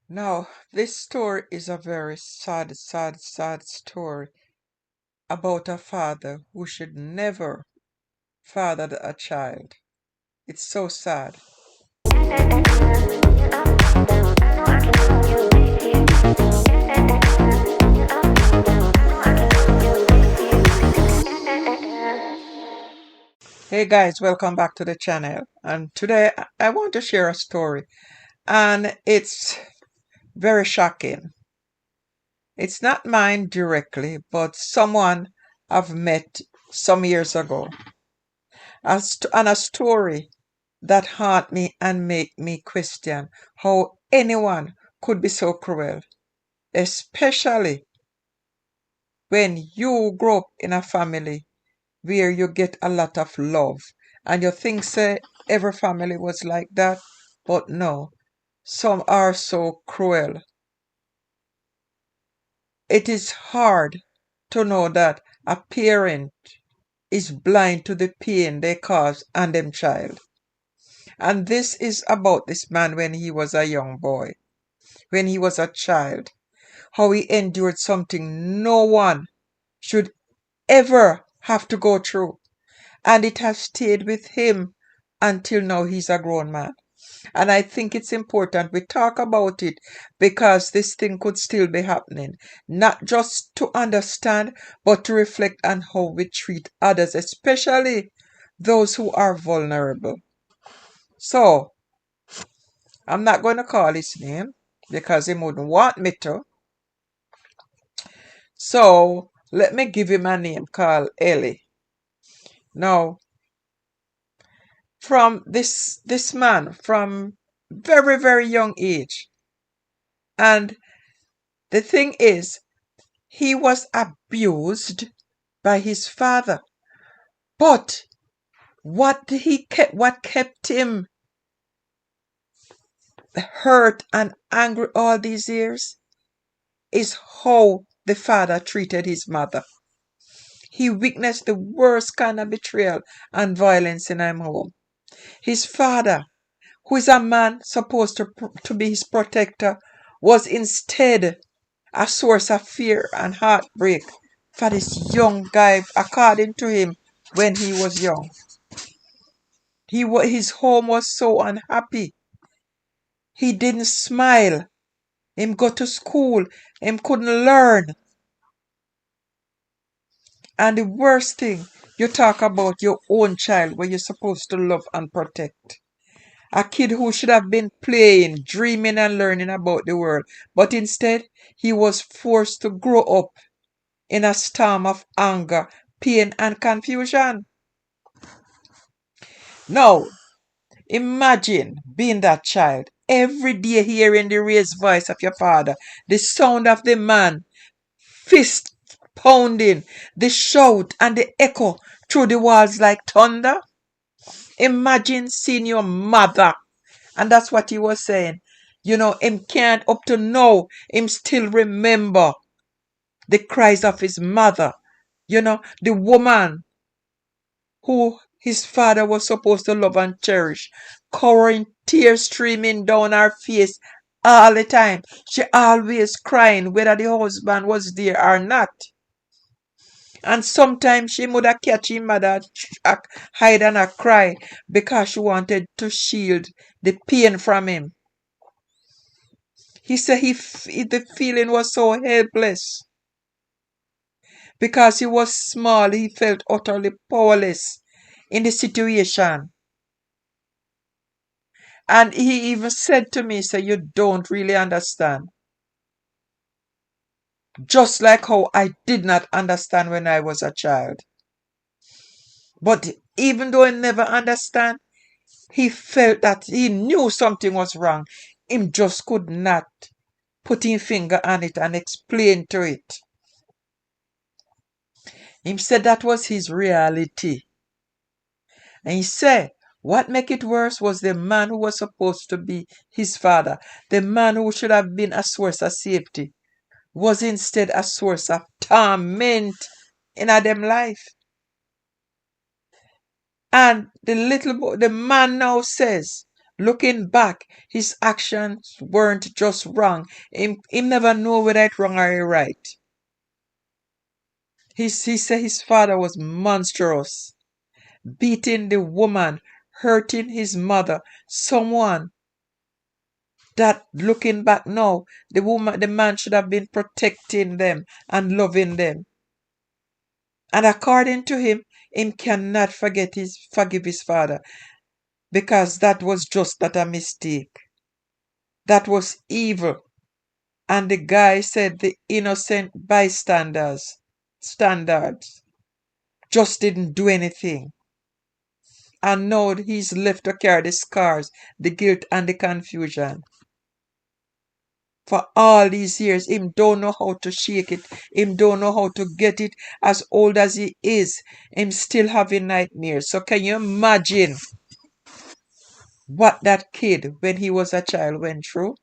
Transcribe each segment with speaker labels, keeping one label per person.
Speaker 1: Now, this story is a very sad, sad, sad story about a father who should never father a child. It's so sad. Hey guys, welcome back to the channel. And today I want to share a story, and it's very shocking. It's not mine directly, but someone I've met some years ago. And a story that haunt me and make me question how anyone could be so cruel, especially when you grow up in a family where you get a lot of love and you think say every family was like that, but no, some are so cruel. It is hard to know that a parent is blind to the pain they cause and them child. And this is about this man when he was a young boy, when he was a child, how he endured something no one should ever have to go through. And it has stayed with him until now he's a grown man. And I think it's important we talk about it because this thing could still be happening. Not just to understand, but to reflect on how we treat others, especially those who are vulnerable. So, I'm not going to call his name because he wouldn't want me to. So, let me give him a name called Ellie. Now, from this man from very, very young age. And the thing is, he was abused by his father. But what kept him hurt and angry all these years is how the father treated his mother. He witnessed the worst kind of betrayal and violence in his home. His father, who is a man supposed to be his protector, was instead a source of fear and heartbreak for this young guy, according to him, when he was young. His home was so unhappy. He didn't smile. Him go to school. Him couldn't learn. And the worst thing, you talk about your own child where you're supposed to love and protect. A kid who should have been playing, dreaming and learning about the world. But instead, he was forced to grow up in a storm of anger, pain, and confusion. Now, imagine being that child, every day hearing the raised voice of your father, the sound of the man, fist pounding, the shout and the echo through the walls like thunder. Imagine seeing your mother. And that's what he was saying. Him can't up to now, him still remember the cries of his mother. The woman who his father was supposed to love and cherish, cowering, tears streaming down her face all the time. She always crying whether the husband was there or not. And sometimes she would catch him mother hide and a cry because she wanted to shield the pain from him. He said the feeling was so helpless. Because he was small, he felt utterly powerless in the situation. And he even said to me, say, you don't really understand. Just like how I did not understand when I was a child. But even though he never understand, he felt that he knew something was wrong. Him just could not put his finger on it and explain to it. Him said that was his reality. And he said, what make it worse was the man who was supposed to be his father, the man who should have been a source of safety, was instead a source of torment in them life. And the man now says, Looking back, his actions weren't just wrong. Him never know whether it's wrong or right. He said his father was monstrous, beating the woman, hurting his mother, someone that looking back now, the man should have been protecting them and loving them. And according to him, him cannot forgive his father because that was just not a mistake. That was evil. And the guy said the innocent bystanders standards just didn't do anything. And now he's left to carry the scars, the guilt and the confusion. For all these years, him don't know how to shake it. Him don't know how to get it. As old as he is, him still having nightmares. So can you imagine what that kid, when he was a child, went through?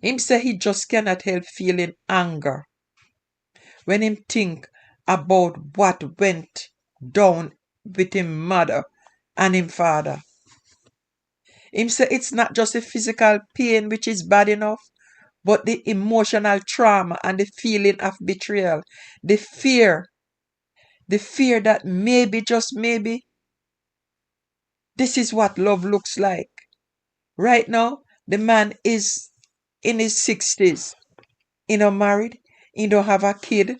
Speaker 1: Him say he just cannot help feeling anger when him think about what went down with him mother and him father. Him say it's not just the physical pain which is bad enough, but the emotional trauma and the feeling of betrayal, the fear that maybe, just maybe, this is what love looks like. Right now, the man is in his 60s. He not married, he don't have a kid,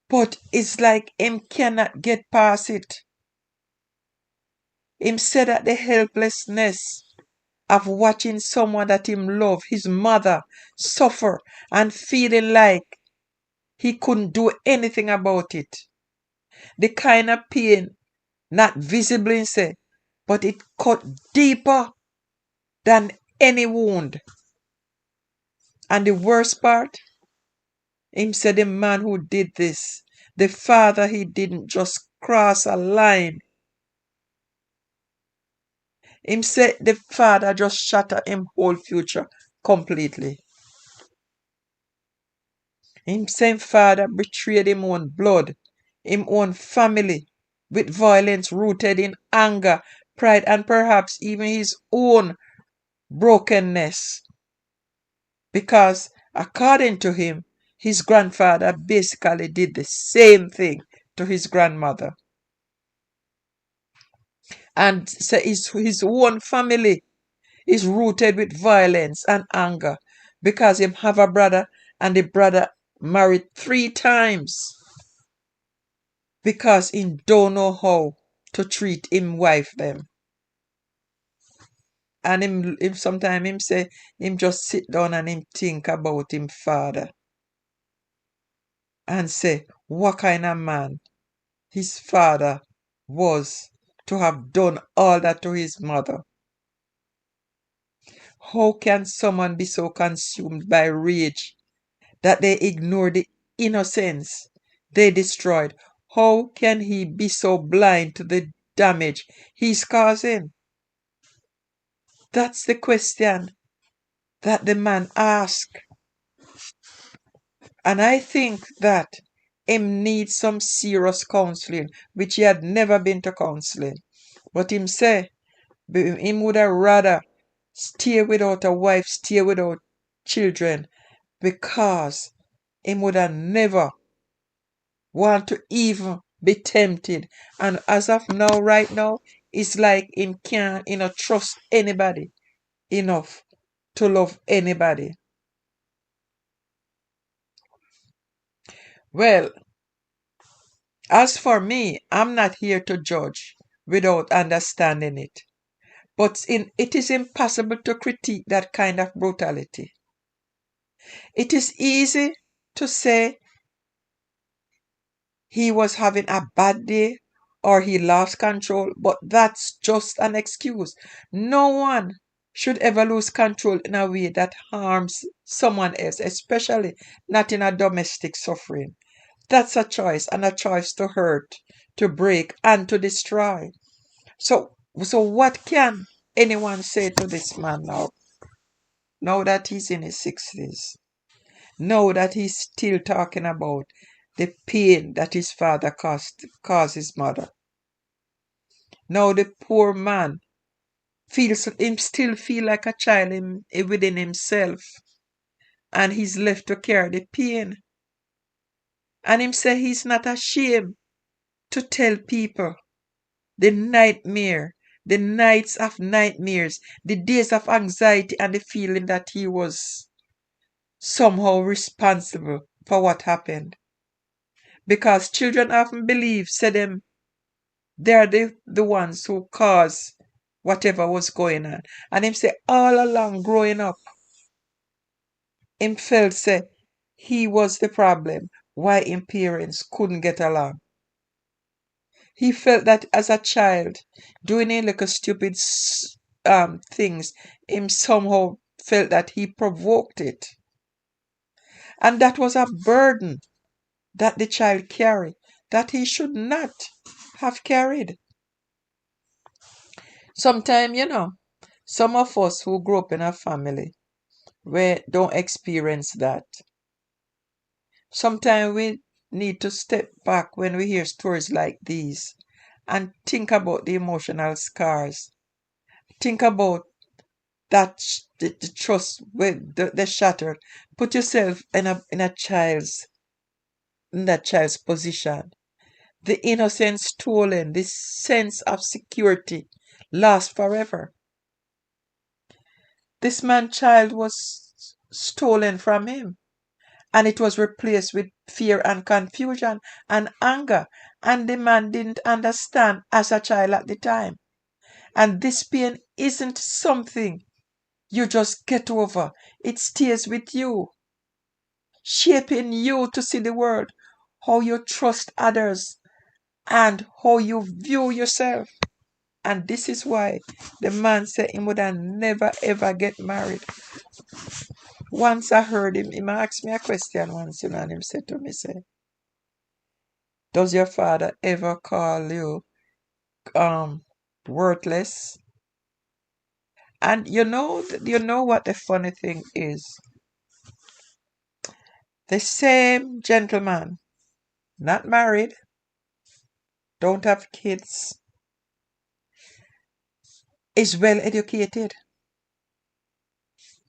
Speaker 1: but it's like him cannot get past it. Him said that the helplessness of watching someone that him love, his mother, suffer and feeling like he couldn't do anything about it. The kind of pain not visible in say, but it cut deeper than any wound. And the worst part, him said the man who did this, the father, he didn't just cross a line. Him said the father just shattered him whole future completely. Him same father betrayed him own blood, him own family, with violence rooted in anger, pride, and perhaps even his own brokenness. Because according to him, his grandfather basically did the same thing to his grandmother. And so his own family is rooted with violence and anger because him have a brother and the brother married 3 times because he don't know how to treat him wife them. And him sometimes him say him just sit down and him think about him father and say what kind of man his father was to have done all that to his mother. How can someone be so consumed by rage that they ignore the innocence they destroyed? How can he be so blind to the damage he's causing? That's the question that the man asked. And I think that him needs some serious counseling, which he had never been to counseling. But him say him would have rather stay without a wife, stay without children, because him would have never want to even be tempted. And as of now, right now, it's like him can't, trust anybody enough to love anybody. Well, as for me, I'm not here to judge without understanding it. But it is impossible to critique that kind of brutality. It is easy to say he was having a bad day or he lost control, but that's just an excuse. No one should ever lose control in a way that harms someone else, especially not in a domestic suffering. That's a choice, and a choice to hurt, to break, and to destroy. So what can anyone say to this man now? Now that he's in his 60s, now that he's still talking about the pain that his father caused his mother. Now the poor man feels him still feel like a child within himself, and he's left to carry the pain. And him say he's not ashamed to tell people the nightmare, the nights of nightmares, the days of anxiety, and the feeling that he was somehow responsible for what happened. Because children often believe, say them, they're the ones who cause whatever was going on. And him say all along growing up, him felt say he was the problem why him parents couldn't get along. He felt that as a child, doing a little stupid things, him somehow felt that he provoked it. And that was a burden that the child carried that he should not have carried. Sometimes, some of us who grew up in a family where don't experience that. Sometimes we need to step back when we hear stories like these and think about the emotional scars. Think about that the trust with the shattered. Put yourself in that child's position. The innocence stolen, the sense of security lost forever. This man's child was stolen from him, and it was replaced with fear and confusion and anger, and the man didn't understand as a child at the time. And this pain isn't something you just get over. It stays with you, shaping you to see the world, how you trust others, and how you view yourself. And this is why the man said he would never ever get married. Once I heard him asked me a question once, and him said to me, say, does your father ever call you um worthless? And you know what the funny thing is? The same gentleman, not married, don't have kids, is well educated.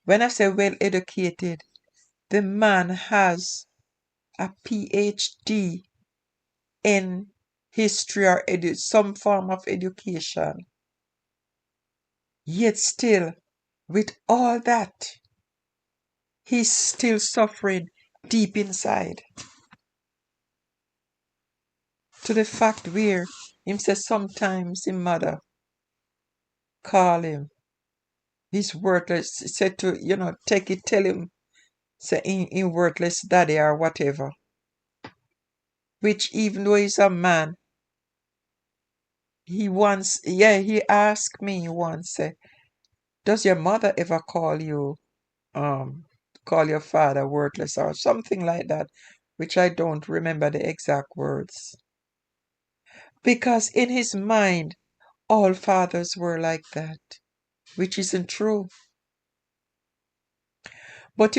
Speaker 1: When I say well educated, the man has a PhD in history or some form of education. Yet still, with all that, he's still suffering deep inside. To the fact where him say sometimes his mother call him. He's worthless. Said to, take it, tell him, say in worthless daddy or whatever. Which even though he's a man, he asked me once, say, does your mother ever call your father worthless or something like that, which I don't remember the exact words. Because in his mind, all fathers were like that, which isn't true. But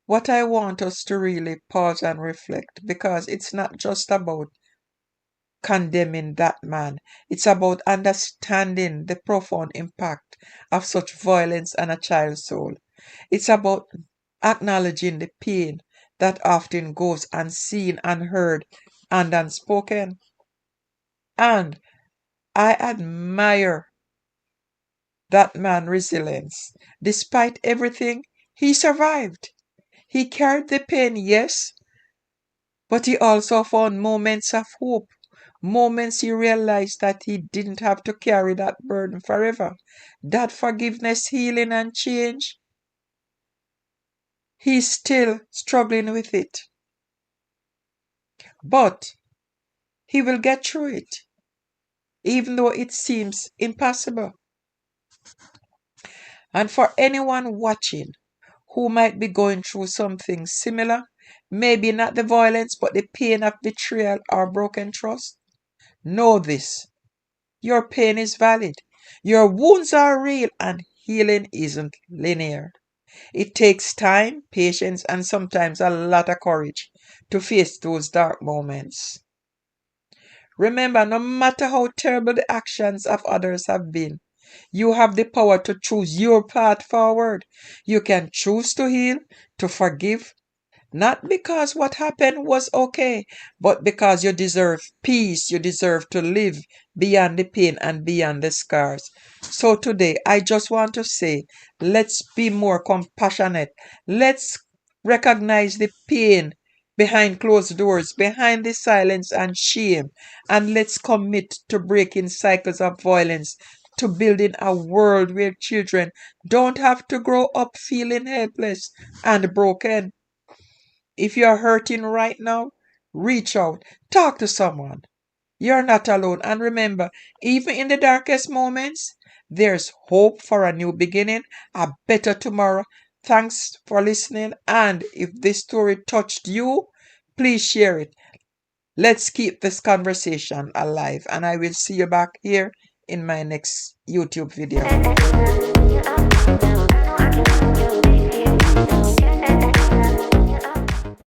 Speaker 1: what I want us to really pause and reflect, because it's not just about condemning that man, it's about understanding the profound impact of such violence on a child's soul. It's about acknowledging the pain that often goes unseen, unheard, and unspoken. And I admire that man's resilience. Despite everything, he survived. He carried the pain, yes, but he also found moments of hope. Moments he realized that he didn't have to carry that burden forever. That forgiveness, healing, and change, he's still struggling with it. But he will get through it, even though it seems impossible. And for anyone watching who might be going through something similar, maybe not the violence, but the pain of betrayal or broken trust, know this: your pain is valid, your wounds are real, and healing isn't linear. It takes time, patience, and sometimes a lot of courage to face those dark moments. Remember, no matter how terrible the actions of others have been, you have the power to choose your path forward. You can choose to heal, to forgive, not because what happened was okay, but because you deserve peace. You deserve to live beyond the pain and beyond the scars. So today, I just want to say, let's be more compassionate. Let's recognize the pain behind closed doors, behind the silence and shame, and let's commit to breaking cycles of violence, to building a world where children don't have to grow up feeling helpless and broken. If you're hurting right now, reach out, talk to someone. You're not alone. And remember, even in the darkest moments, there's hope for a new beginning, a better tomorrow. Thanks for listening. And if this story touched you, please share it. Let's keep this conversation alive. And I will see you back here in my next YouTube video.